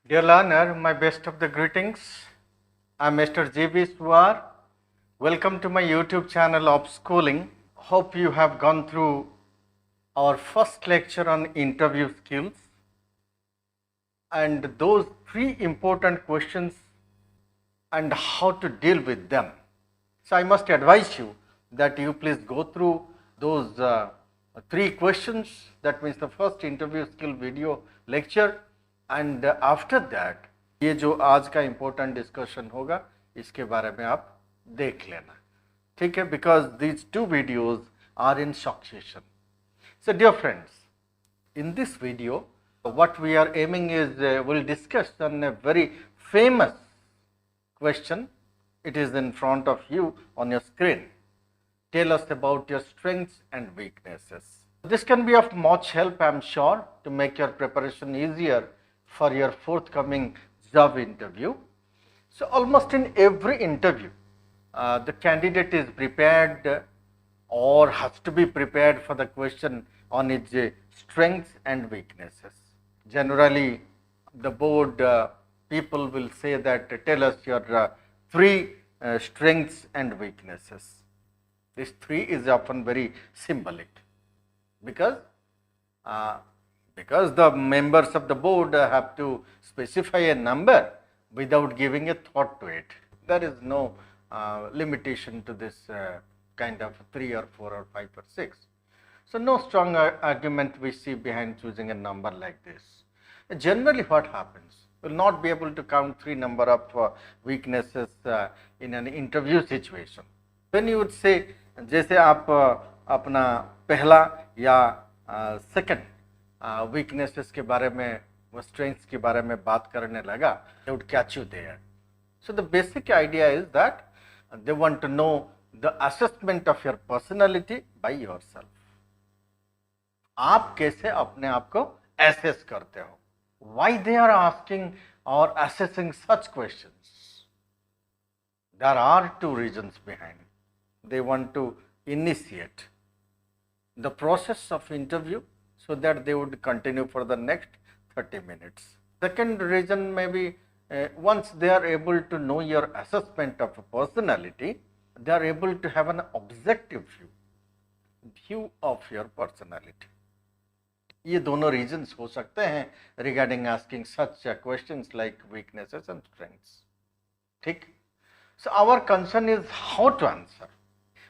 Dear learner, my best of the greetings. I am Mr. G.B. Suar. Welcome to my YouTube channel Upschooling. Hope you have gone through our first lecture on interview skills and those three important questions and how to deal with them. So I must advise you that you please go through those three questions, that means the first interview skill video lecture, and after that ये जो आज का important discussion होगा इसके बारे में आप देख लेना, ठीक है, because these two videos are in succession. So dear friends, in this video what we are aiming is we'll discuss on a very famous question. It is in front of you on your screen. Tell us about your strengths and weaknesses. This can be of much help, I am sure, to make your preparation easier for your forthcoming job interview. So almost in every interview, the candidate is prepared or has to be prepared for the question on its strengths and weaknesses. Generally, the board people will say that tell us your three strengths and weaknesses. This three is often very symbolic because the members of the board have to specify a number without giving a thought to it. There is no limitation to this kind of 3 or 4 or 5 or 6. So no strong argument we see behind choosing a number like this. Generally what happens, will not be able to count 3 number of weaknesses in an interview situation. When you would say, जैसे आप अपना पहला या second weaknesses के बारे में, strengths के बारे में बात करने लगा, they would catch you there. So the basic idea is that they want to know the assessment of your personality by yourself. आप कैसे अपने आप को assess करते हो? Why they are asking or assessing such questions? There are two reasons behind. They want to initiate the process of interview so that they would continue for the next 30 minutes. Second reason may be once they are able to know your assessment of a personality, they are able to have an objective view of your personality. ये दोनों reasons हो सकते हैं regarding asking such questions like weaknesses and strengths. ठीक? So our concern is how to answer.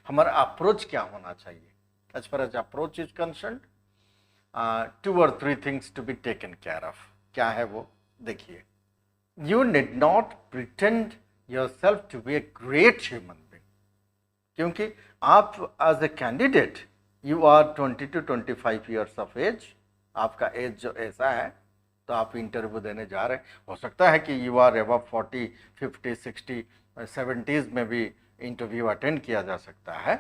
हमारा approach क्या होना चाहिए? As far as approach is concerned, 2 or 3 things to be taken care of. क्या है वो? देखिए. You need not pretend yourself to be a great human being. क्योंकि आप as a candidate, you are 20 to 25 years of age. आपका as जो ऐसा है तो आप इंटरव्यू देने जा रहे हैं. हो सकता है कि यू आर एबव 40, 50, 60, 70s में भी इंटरव्यू अटेंड किया जा सकता है.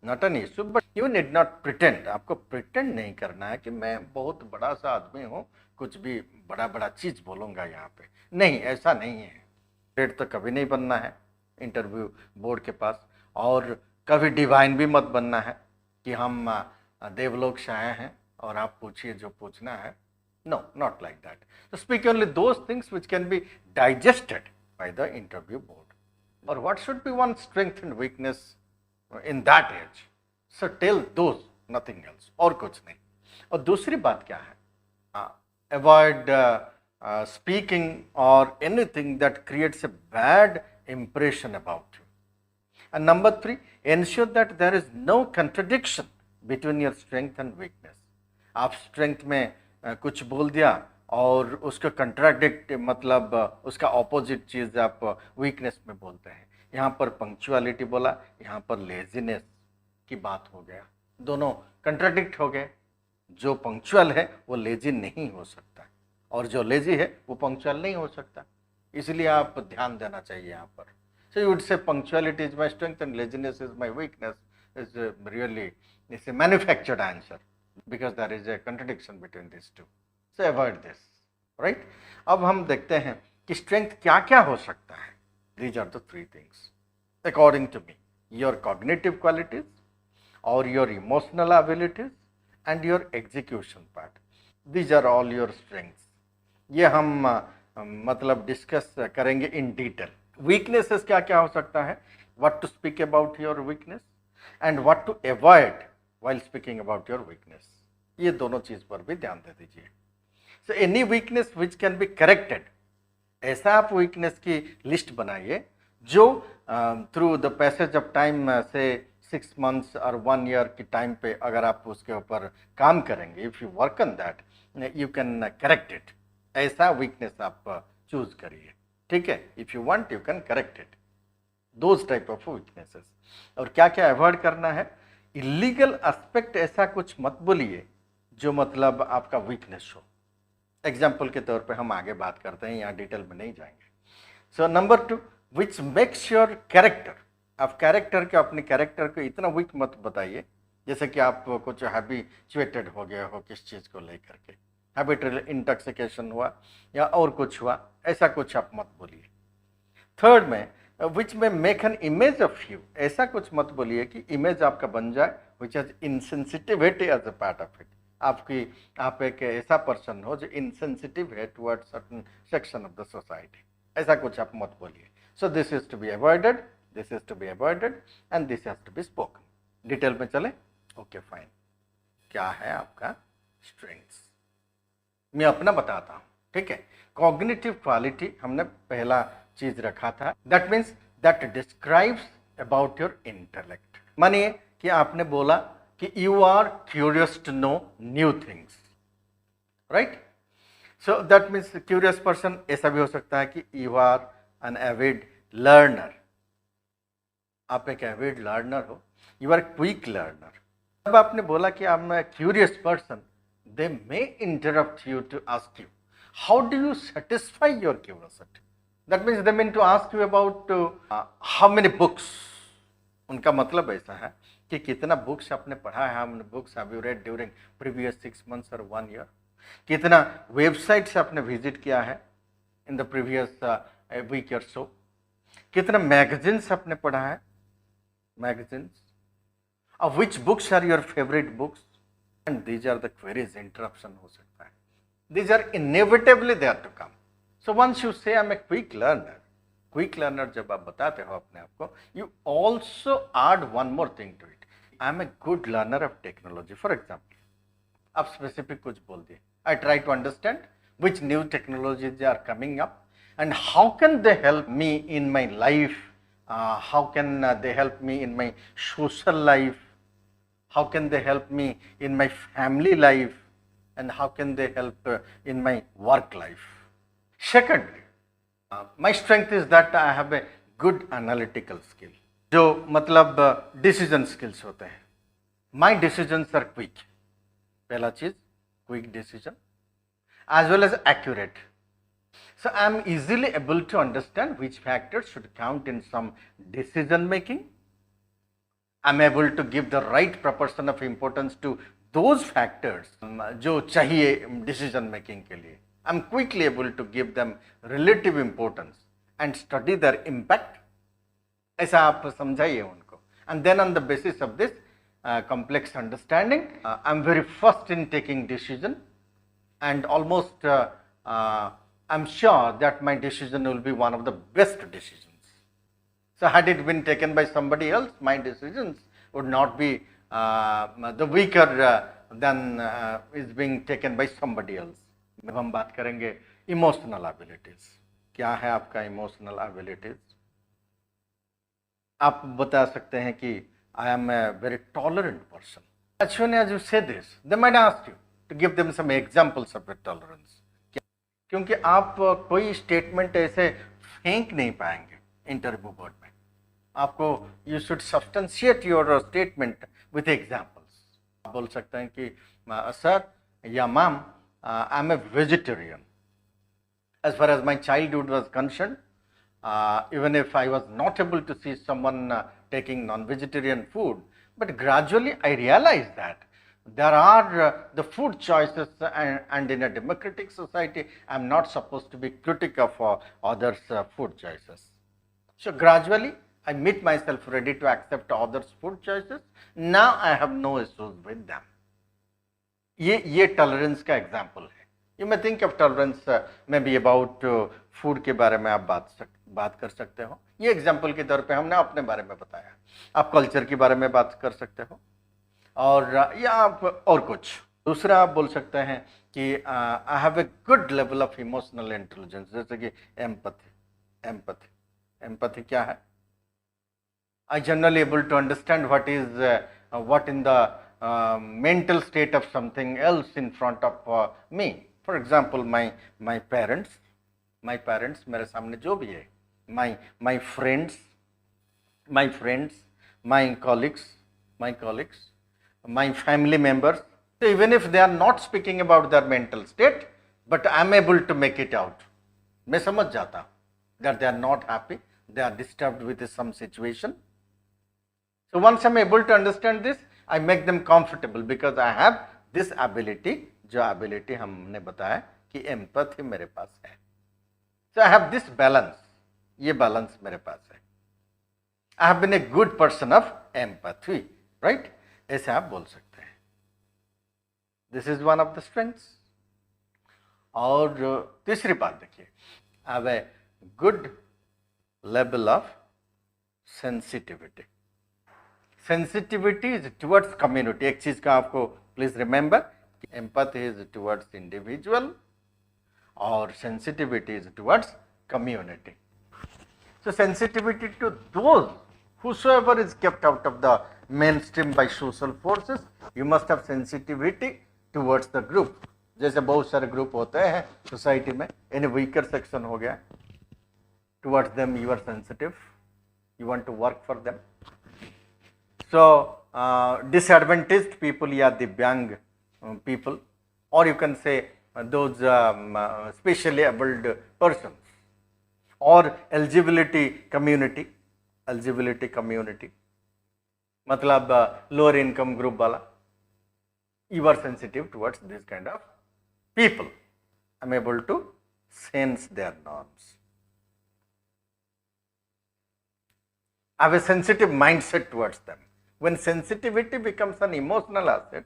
Not an issue, but you need not pretend. आपको प्रिटेंड नहीं करना है कि मैं बहुत बड़ा सा आदमी हूँ, कुछ भी बड़ा चीज़ बोलूँगा यहाँ पे. नहीं, ऐसा नहीं है. ग्रेड तो कभी नहीं बनना है इंटरव्यू बोर्ड के पास, और कभी डिवाइन भी मत बनना है कि हम देवलोक से आए हैं और आप पूछिए जो पूछना है. No, not like that. So speak only those things which can be digested by the interview board. Or what should be one's strength and weakness in that age? So tell those, nothing else. और कुछ नहीं. और दूसरी बात क्या है? Avoid speaking or anything that creates a bad impression about you. And number 3, ensure that there is no contradiction between your strength and weakness. आप strength में कुछ बोल दिया और उसको कंट्राडिक्ट, मतलब उसका ऑपोजिट चीज़ आप वीकनेस में बोलते हैं. यहाँ पर पंक्चुअलिटी बोला, यहाँ पर लेजीनेस की बात हो गया. दोनों कंट्राडिक्ट हो गए. जो पंक्चुअल है वो लेजी नहीं हो सकता और जो लेजी है वो पंक्चुअल नहीं हो सकता. इसलिए आप ध्यान देना चाहिए यहाँ पर. So you would say punctuality is my strength and laziness is my weakness is really it's a manufactured answer, because there is a contradiction between these two. So avoid this, right? अब हम देखते हैं कि strength क्या क्या हो सकता है. These are the 3 things according to me: your cognitive qualities, or your emotional abilities, and your execution part. These are all your strengths. ये हम मतलब डिस्कस करेंगे इन डिटेल। वीकनेसेस क्या क्या हो सकता है, what to speak about your weakness and what to avoid while speaking about your weakness, ये दोनों चीज पर भी ध्यान दे दीजिए। So any weakness which can be corrected, ऐसा आप वीकनेस की लिस्ट बनाइए जो through the passage of time से 6 मंथ्स और 1 ईयर की टाइम पे अगर आप उसके ऊपर काम करेंगे, if you work on that you can correct it. ऐसा वीकनेस आप चूज करिए, ठीक है। If you want you can correct it, those type of weaknesses. और क्या क्या अवॉइड करना है, इलीगल एस्पेक्ट ऐसा कुछ मत बोलिए जो मतलब आपका वीकनेस हो। एग्जाम्पल के तौर पे हम आगे बात करते हैं, यहाँ डिटेल में नहीं जाएंगे। So number 2, which makes your character, आप कैरेक्टर के अपने कैरेक्टर को इतना वीक मत बताइए जैसे कि आप कुछ हैबिचुएटेड हो गया हो किस चीज़ को लेकर के, हैबिटल इंटॉक्सिकेशन हुआ या और कुछ हुआ, ऐसा कुछ आप मत बोलिए। थर्ड में, विच में make an image of you, ऐसा कुछ मत बोलिए कि इमेज आपका बन जाए which has insensitivity as a part of it, आप एक ऐसा पर्सन हो जो इनसेंसिटिव है toward certain section of the society, ऐसा कुछ आप मत बोलिए। So this is to be avoided, this is to be avoided and this has to be spoken. Detail में चले, ओके फाइन। क्या है आपका स्ट्रेंथ्स, मैं अपना बताता हूँ, ठीक है। कॉग्निटिव क्वालिटी हमने पहला चीज रखा था, that means that describes about your intellect. मानिए कि आपने बोला कि you are curious to know new things, right. So that means curious person, ऐसा भी हो सकता है कि you are an avid learner, आप एक एविड लर्नर हो, यू आर क्विक लर्नर। जब आपने बोला कि I am a curious person, they may interrupt you to ask you, how do you satisfy your curiosity? That means they mean to ask you about how many books. उनका मतलब ऐसा है कि कितना बुक्स आपने पढ़ा है, how many books have you read during previous 6 months or 1 year? कितना वेबसाइट्स आपने विजिट किया है in the previous week or so? कितना मैगजीन्स आपने पढ़ा है, magazines? Of which books are your favorite books? And these are the queries, interruption हो सकता है. These are inevitably there to come. So once you say I'm a quick learner जब आप बताते हो अपने आप को, you also add one more thing to it. I'm a good learner of technology. For example, आप specific कुछ बोल दिए. I try to understand which new technologies are coming up and how can they help me in my life. How can they help me in my social life. How can they help me in my family life and how can they help in my work life. Secondly, my strength is that I have a good analytical skill, जो मतलब decision skills होते हैं. My decisions are quick. पहला चीज quick decision as well as accurate. So I am easily able to understand which factors should count in some decision making. I am able to give the right proportion of importance to those factors जो चाहिए decision making के लिए. I am quickly able to give them relative importance and study their impact. ऐसा आप समझाइए उनको. And then on the basis of this complex understanding, I am very fast in taking decision and almost I am sure that my decision will be one of the best decisions. So had it been taken by somebody else, my decisions would not be the weaker than is being taken by somebody else. अब हम बात करेंगे emotional abilities. क्या है आपका emotional abilities? आप बता सकते हैं कि I am a very tolerant person. As soon as you say this, they might ask you to give them some examples of your tolerance. क्योंकि आप कोई स्टेटमेंट ऐसे फेंक नहीं पाएंगे इंटरव्यू बोर्ड में. आपको you should substantiate your statement with examples. आप बोल सकते हैं कि सर या ma'am I am a vegetarian. As far as my childhood was concern, even if I was not able to see someone taking non-vegetarian food, but gradually I realized that there are the food choices and in a democratic society I am not supposed to be critical of others food choices. So gradually I made myself ready to accept others food choices. Now I have no issues with them. ये tolerance का example है. You may think of tolerance में be about food के बारे में आप बात कर सकते हो। ये एग्जाम्पल के तौर पे हमने अपने बारे में बताया। आप कल्चर के बारे में बात कर सकते हो, और या आप और कुछ दूसरा आप बोल सकते हैं कि I have a good level of emotional intelligence, जैसे कि एम्पैथी क्या है? I generally able to understand what in the mental state of something else in front of me. For example, my parents मेरे सामने जो भी है, my friends, my colleagues, my family members. So even if they are not speaking about their mental state, but I am able to make it out. मैं समझ जाता that they are not happy, they are disturbed with some situation. So once I am able to understand this, I make them comfortable because I have this ability, जो ability हमने बताया कि empathy मेरे पास है. So I have this balance, ये balance मेरे पास है. I have been a good person of empathy, right? ऐसे आप बोल सकते हैं. This is one of the strengths. और तीसरी बात देखिए, I have a good level of sensitivity. Sensitivity is towards community. एक चीज का आपको please remember, empathy is towards individual और sensitivity is towards community. So sensitivity to those whosoever is kept out of the mainstream by social forces, you must have sensitivity towards the group. जैसे बहुत सारे group होते हैं society में, any weaker section हो गया, towards them you are sensitive, you want to work for them. So disadvantaged people या दिव्यांग people, or you can say those specially abled persons, or eligibility community मतलब lower income group वाला, you are sensitive towards this kind of people. I am able to sense their norms. I have a sensitive mindset towards them. When sensitivity becomes an emotional asset,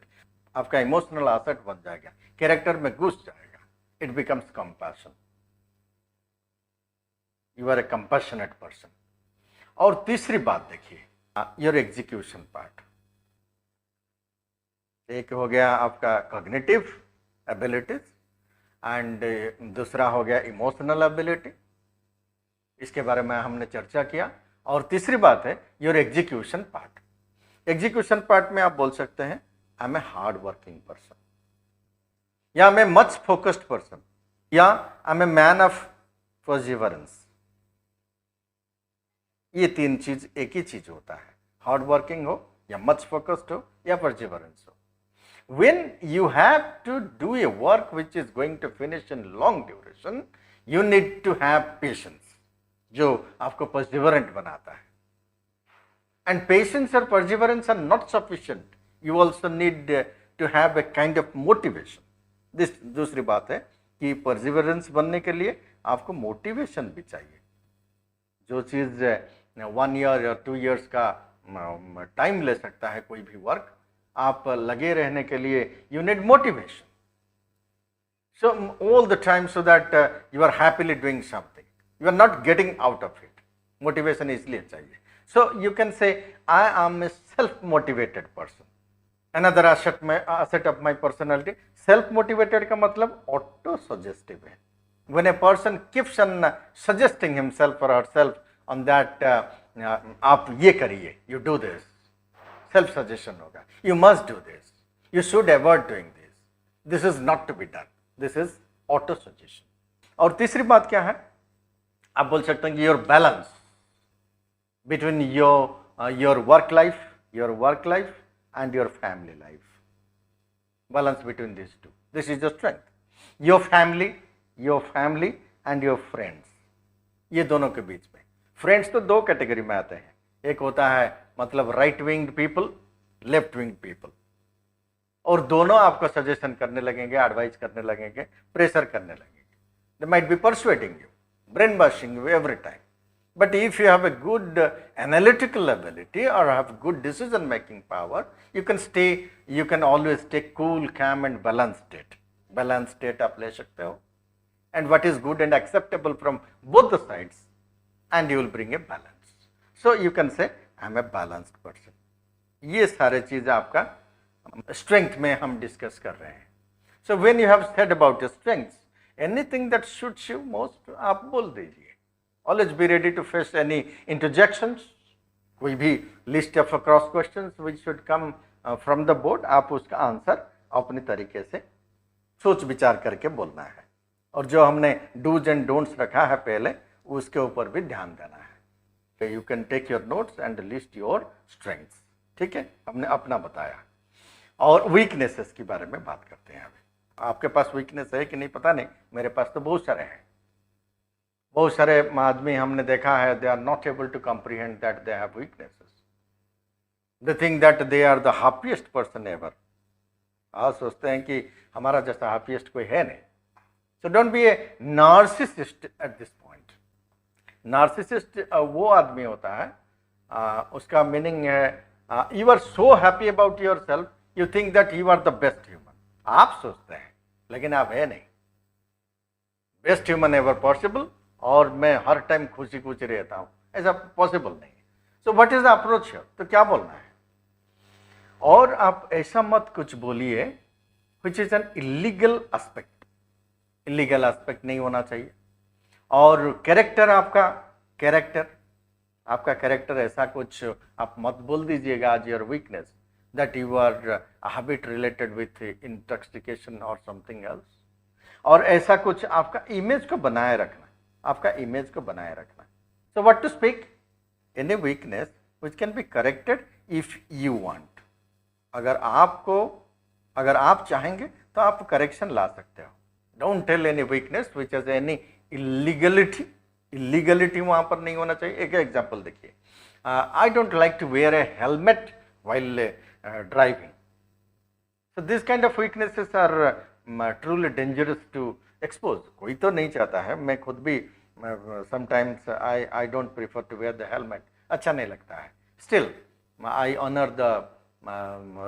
आपका emotional asset बन जाएगा, character में घुस जाएगा, it becomes compassion. You are a compassionate person. और तीसरी बात देखिए, your execution part. एक हो गया आपका cognitive abilities and दूसरा हो गया emotional ability. इसके बारे में हमने चर्चा किया. और तीसरी बात है your execution part. Execution part में आप बोल सकते हैं I am a hard working person, या I am a much focused person, या I am a man of perseverance. ये तीन चीज एक ही चीज होता है, हार्ड वर्किंग हो या मच फोकस्ड हो या परसिवरेंस हो. When you have to do a work which is going to finish in long duration, you need to have patience, जो आपको परसिवरेंट बनाता है. एंड पेशेंस और perseverance are not sufficient, you also need to have a kind of motivation. This दूसरी बात है कि perseverance बनने के लिए आपको मोटिवेशन भी चाहिए. जो चीज 1 ईयर या 2 ईयर्स का टाइम ले सकता है कोई भी वर्क, आप लगे रहने के लिए you need motivation. So all the time, so that you are happily doing something, you are not getting out of it. Motivation इसलिए चाहिए. So you can say I am a self-motivated person. Another asset of my personality, self-motivated का मतलब auto-suggestive है. When a person keeps on suggesting himself or herself on that आप ये करिए, you do this, self-suggestion होगा, you must do this, you should avoid doing this, this is not to be done, this is auto-suggestion. और तीसरी बात क्या है, आप बोल सकते हैं कि your balance between your work life and your family life. Balance between this two, this is your strength. Your family and your friends, ये दोनों के बीच में. फ्रेंड्स तो दो कैटेगरी में आते हैं, एक होता है मतलब right wing people, left wing people, और दोनों आपको सजेशन करने लगेंगे, एडवाइस करने लगेंगे, प्रेशर करने लगेंगे. They might be persuading you, brainwashing you every time. But if you have a good analytical ability or have good decision making power, you can always stay cool, calm and balanced state. Balance state आप ले सकते हो, and what is good and acceptable from both the sides, and you will bring a balance. So you can say I am a balanced person. ये सारे चीज आपका strength में हम डिस्कस कर रहे हैं. So when you have said about your strengths, anything that suits you most आप बोल दीजिए. Always be ready to face any interjections. कोई भी list of cross questions which should come from the board, आप उसका आंसर अपने तरीके से सोच विचार करके बोलना है. और जो हमने डूज एंड डोंट्स रखा है पहले, उसके ऊपर भी ध्यान देना है. तो you can take your notes and list your strengths. ठीक है, हमने अपना बताया. और वीकनेसेस के बारे में बात करते हैं. अभी आपके पास वीकनेस है कि नहीं पता नहीं, मेरे पास तो बहुत सारे हैं. बहुत सारे आदमी हमने देखा है, they are not able to comprehend that they have weaknesses. They think that they are the happiest person ever. आप सोचते हैं कि हमारा जैसा हैप्पीएस्ट कोई है नहीं. So don't be a narcissist at this point. Narcissist वो आदमी होता है, उसका मीनिंग है you are so happy about yourself, you think that you are the best human. आप सोचते हैं लेकिन आप है नहीं बेस्ट ह्यूमन एवर पॉसिबल, और मैं हर टाइम खुशी खुशी रहता हूं, ऐसा पॉसिबल नहीं है. So what is the approach here? तो क्या बोलना है? और आप ऐसा मत कुछ बोलिए which is an illegal aspect. Illegal aspect नहीं होना चाहिए. और कैरेक्टर, आपका कैरेक्टर ऐसा कुछ आप मत बोल दीजिएगा as your weakness, that you are a habit related with intoxication or something else. और ऐसा कुछ आपका इमेज को बनाए रखना, आपका इमेज को बनाए रखना. So what to speak? Any weakness which can be corrected if you want. अगर आप चाहेंगे तो आप करेक्शन ला सकते हो. Don't tell any weakness which has any illegality. इलीगलिटी वहां पर नहीं होना चाहिए. एक एग्जाम्पल देखिए, I don't like to wear a helmet while driving. So this kind of weaknesses are truly dangerous to expose. कोई तो नहीं चाहता है. मैं खुद भी sometimes I don't prefer to wear the helmet. अच्छा नहीं लगता है. Still I honor the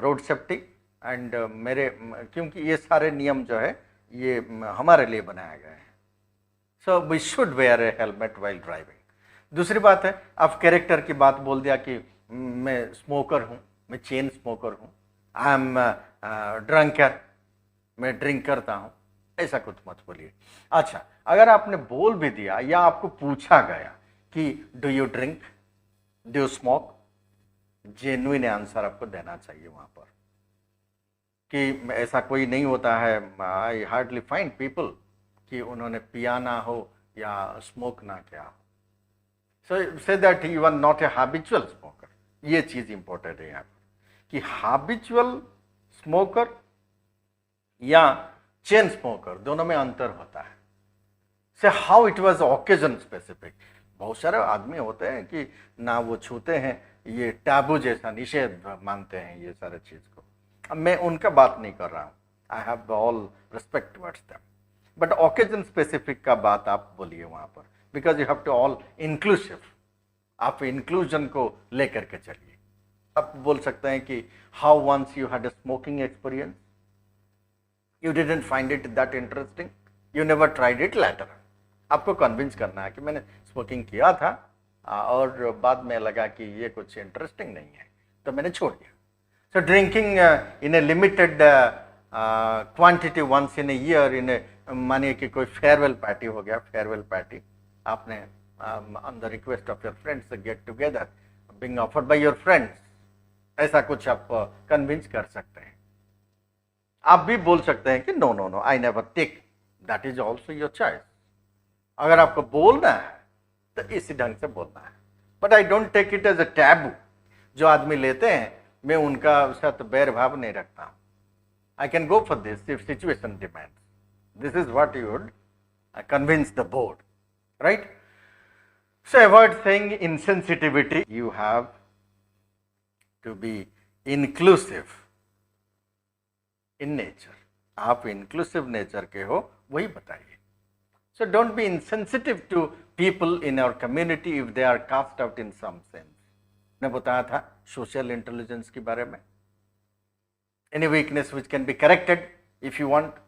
road safety and मेरे, क्योंकि ये सारे नियम जो है ये हमारे लिए बनाए गए हैं. So we should wear a helmet while driving. दूसरी बात है, आप कैरेक्टर की बात बोल दिया कि मैं स्मोकर हूँ, मैं चेन स्मोकर हूँ, आई एम ड्रंकर, मैं ड्रिंक करता हूँ, ऐसा कुछ मत बोलिए. अच्छा, अगर आपने बोल भी दिया या आपको पूछा गया कि do you drink, do you smoke, genuine answer आपको देना चाहिए वहाँ पर. कि ऐसा कोई नहीं होता है, आई हार्डली फाइंड पीपल कि उन्होंने पिया ना हो या स्मोक ना किया हो. So say that you are not a habitual smoker. ये चीज इंपॉर्टेंट है यहाँ पर कि हैबिचुअल स्मोकर या चेन स्मोकर दोनों में अंतर होता है. Say how it was occasion specific. बहुत सारे आदमी होते हैं कि ना वो छूते हैं, ये टैबू जैसा निषेध मानते हैं ये सारे चीज को. अब मैं उनका बात नहीं कर रहा हूँ, I have all respect towards them, but occasion specific का बात आप बोलिए वहां पर, because you have to all inclusive. आप इंक्लूजन को लेकर के चलिए. आप बोल सकते हैं कि how once you had a smoking experience, you didn't find it that interesting, you never tried it later. आपको कन्विंस करना है कि मैंने स्मोकिंग किया था और बाद में लगा कि ये कुछ इंटरेस्टिंग नहीं है तो मैंने छोड़ दिया. So drinking in a limited quantity once in a year, in a, मानिए कि कोई फेयरवेल पार्टी हो गया, फेयरवेल पार्टी आपने on the request of your friends get together being offered by your friends, ऐसा कुछ आप कन्विंस कर सकते हैं. आप भी बोल सकते हैं कि no no no I never take, that is also your choice. अगर आपको बोलना है तो इसी ढंग से बोलना है, but I don't take it as a taboo. जो आदमी लेते हैं मैं उनका साथ बैर भाव नहीं रखता हूं. I can go for this if situation demands. This is what you would convince the board, right? So avoid saying insensitivity. You have to be inclusive in nature. आप inclusive nature के हो, वही बताइए. So don't be insensitive to people in our community if they are cast out in some sense. मैंने बताया था social intelligence के बारे में. Any weakness which can be corrected if you want.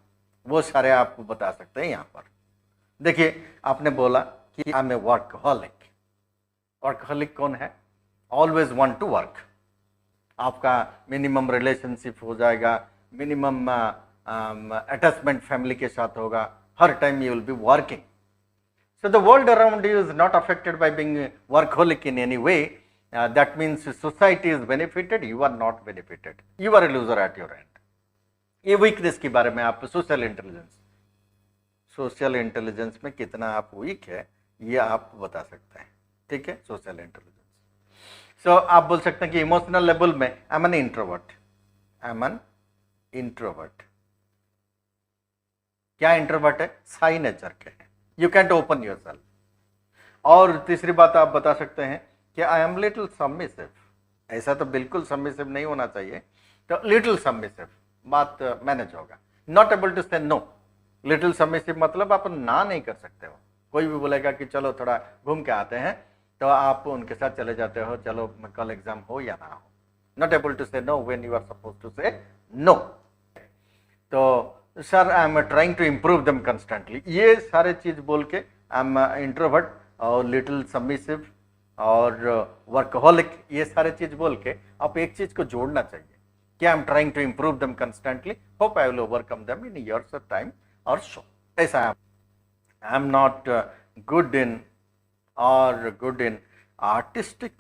वो सारे आपको बता सकते हैं यहाँ पर। देखिए आपने बोला कि I am a workaholic. Workaholic कौन है? Always want to work. आपका मिनिमम रिलेशनशिप हो जाएगा, मिनिमम अटैचमेंट फैमिली के साथ होगा, हर time you will be working. So the world around you is not affected by being workaholic in any way. That means society is benefited, you are not benefited. You are a loser at your end. ये weakness के बारे में आप social intelligence में कितना आप week है ये आप बता सकते हैं, ठीक है, सोशल इंटेलिजेंस। सो आप बोल सकते हैं कि इमोशनल लेवल में I am an introvert. I am an introvert. क्या इंट्रोवर्ट है? साई नेचर के हैं, you can't open your self. और तीसरी बात आप बता सकते हैं कि आई एम लिटिल सबमिसिव। ऐसा तो बिल्कुल सबमिसिव नहीं होना चाहिए, तो लिटिल सबमिसिव, बात मैनेज होगा। Not able to say no. Little submissive मतलब आप ना नहीं कर सकते हो। कोई भी बोलेगा कि चलो थोड़ा घूम के आते हैं तो आप उनके साथ चले जाते हो, चलो कल एग्जाम हो या ना हो। Not able to say no when you are suppose to say no. तो sir I am trying to improve them constantly, ये सारे चीज बोल के आई एम इंट्रोवर्ट और लिटिल सबमिसिव और वर्कहॉलिक, ये सारे चीज बोल के आप एक चीज को जोड़ना चाहिए कि I am trying to improve them constantly, hope I will overcome them in years of time और शो। ऐसा I am not good in और गुड इन आर्टिस्टिक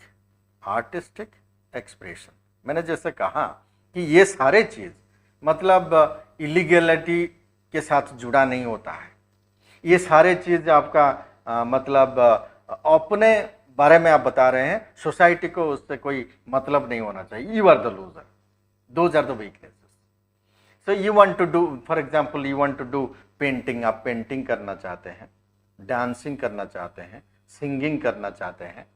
एक्सप्रेशन। मैंने जैसे कहा कि ये सारे चीज मतलब इलीगलिटी के साथ जुड़ा नहीं होता है। ये सारे चीज आपका मतलब अपने बारे में आप बता रहे हैं, सोसाइटी को उससे कोई मतलब नहीं होना चाहिए। You are the loser, those are the weaknesses. So you want to do, for example you want to do painting, आप पेंटिंग करना चाहते हैं, डांसिंग करना चाहते हैं, सिंगिंग करना चाहते हैं,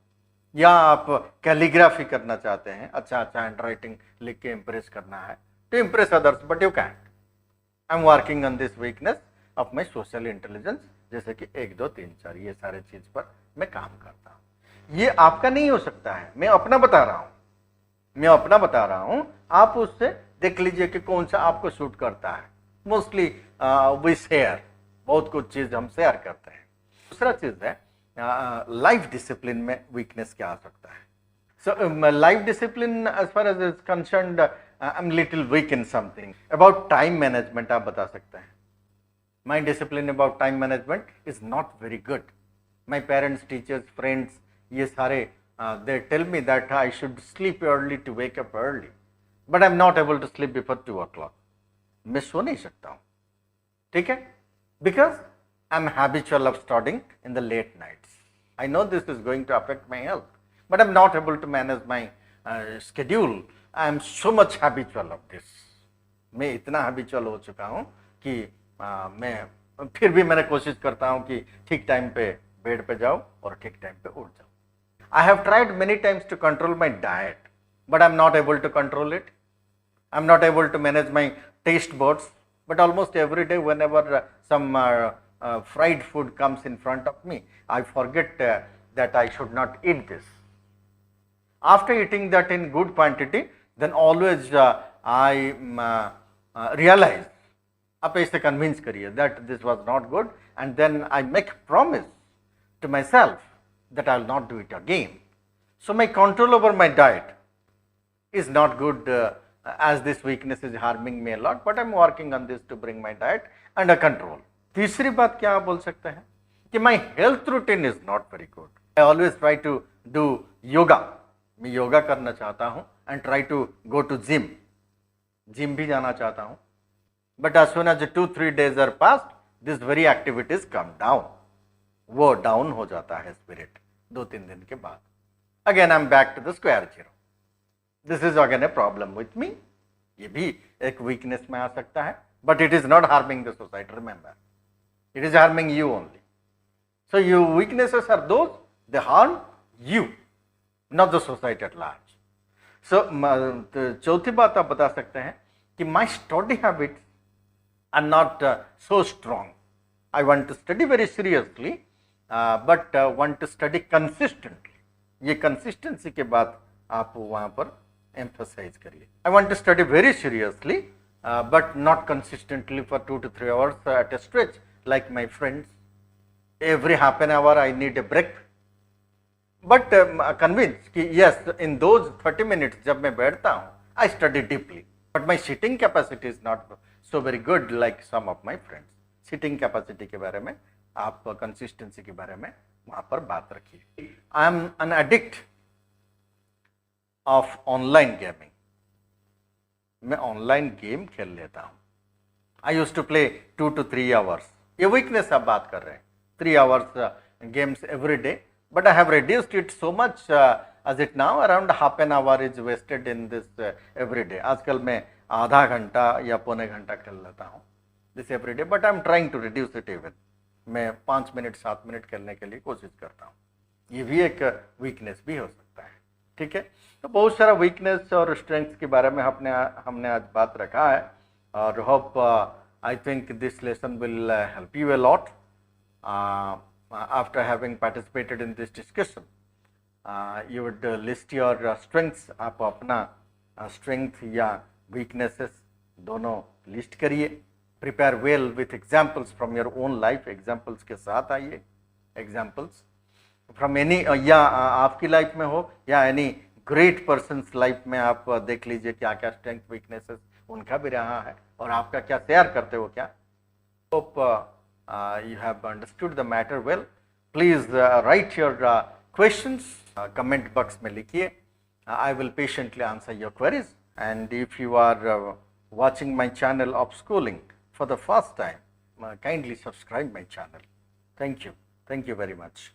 या आप कैलीग्राफी करना चाहते हैं, अच्छा हैंड राइटिंग लिख के इम्प्रेस करना है, to impress others, but you can't. I'm working on this weakness of my social intelligence, जैसे कि 1, 2, 3, 4 ये सारे चीज पर मैं काम करता हूँ। ये आपका नहीं हो सकता है, मैं अपना बता रहा हूँ, आप उससे देख लीजिए कि कौन सा आपको सूट करता है। मोस्टली वी शेयर, बहुत कुछ चीज हम शेयर करते हैं। दूसरा चीज है लाइफ डिसिप्लिन में वीकनेस क्या आ सकता है। So life discipline as far as is concerned, I'm little weak in something. About time management आप बता सकते हैं। My discipline about time management is not very good. My parents, teachers, friends, ये सारे they tell me that I should sleep early to wake up early, but I'm not able to sleep before 2 o'clock. मैं सो नहीं सकता हूँ, ठीक है? Because I'm habitual of studying in the late nights. I know this is going to affect my health, but I'm not able to manage my schedule. I am so much habitual of this. मैं इतना habitual हो चुका हूँ कि मैं फिर भी मैंने कोशिश करता हूँ कि ठीक टाइम पे बेड पे जाओ और ठीक टाइम पे उठ जाओ। I have tried many times to control my diet, but I'm not able to control it. I'm not able to manage my taste buds, but almost every day whenever some fried food comes in front of me, I forget that I should not eat this. After eating that in good quantity, then always I realize, आप ऐसे convince करिए that this was not good, and then I make promise to myself that I will not do it again. So my control over my diet is not good, as this weakness is harming me a lot, but I am working on this to bring my diet under control. तीसरी बात क्या आप बोल सकते हैं कि my health routine is not very good. I always try to do yoga. मैं योगा करना चाहता हूँ and try to go to gym. Gym भी जाना चाहता हूँ, but as soon as 2-3 days are passed, this very activities come down. वो down हो जाता है स्पिरिट 2-3 दिन के बाद. Again I am back to the square zero. This is again a problem with me. ये भी एक वीकनेस में आ सकता है, but it is not harming the society. Remember, it is harming you only. So your weaknesses are those, they harm you, not the society at large. So चौथी बात आप बता सकते हैं कि my study habits are not so strong. I want to study very seriously, but want to study consistently. ये consistency के बाद आप वहाँ पर emphasize करिए. I want to study very seriously, but not consistently for 2 to 3 hours at a stretch like my friends. Every half an hour I need a break. But convinced कि yes, in those 30 minutes जब मैं बैठता हूँ, I study deeply. But my sitting capacity is not so very good like some of my friends. Sitting capacity के बारे में, आप consistency के बारे में वहाँ पर बात रखिए. I am an addict of online gaming. मैं ऑनलाइन गेम खेल लेता हूँ. I use to play 2 to 3 hours. ये वीकनेस आप बात कर रहे हैं. 3 hours games every day, but I have reduced it so much as it now. Around half an hour is wasted in this every day. आजकल मैं आधा घंटा या पौने घंटा खेल लेता हूँ this every day, but I am trying to reduce it even. मैं 5 मिनट 7 मिनट खेलने के लिए कोशिश करता हूँ. ये भी एक वीकनेस भी हो सकता है. ठीक है, तो बहुत सारा वीकनेस और स्ट्रेंथ्स के बारे में हमने आज बात रखा है, और hope I think this lesson will help you a lot after having participated in this discussion. You would list your strengths. आप अपना स्ट्रेंथ या वीकनेसेस दोनों लिस्ट करिए. Prepare well with examples from your own life. Examples के साथ आइए. Examples from any, या आपकी लाइफ में हो या एनी ग्रेट पर्सन्स लाइफ में आप देख लीजिए क्या क्या स्ट्रेंथ वीकनेसेस उनका भी रहा है और आपका क्या शेयर करते हो क्या. Hope you have understood the matter well. Please write your questions, comment box में लिखिए. I will patiently answer your queries. And if you are watching my channel Upschooling for the first time, kindly subscribe my channel. Thank you very much.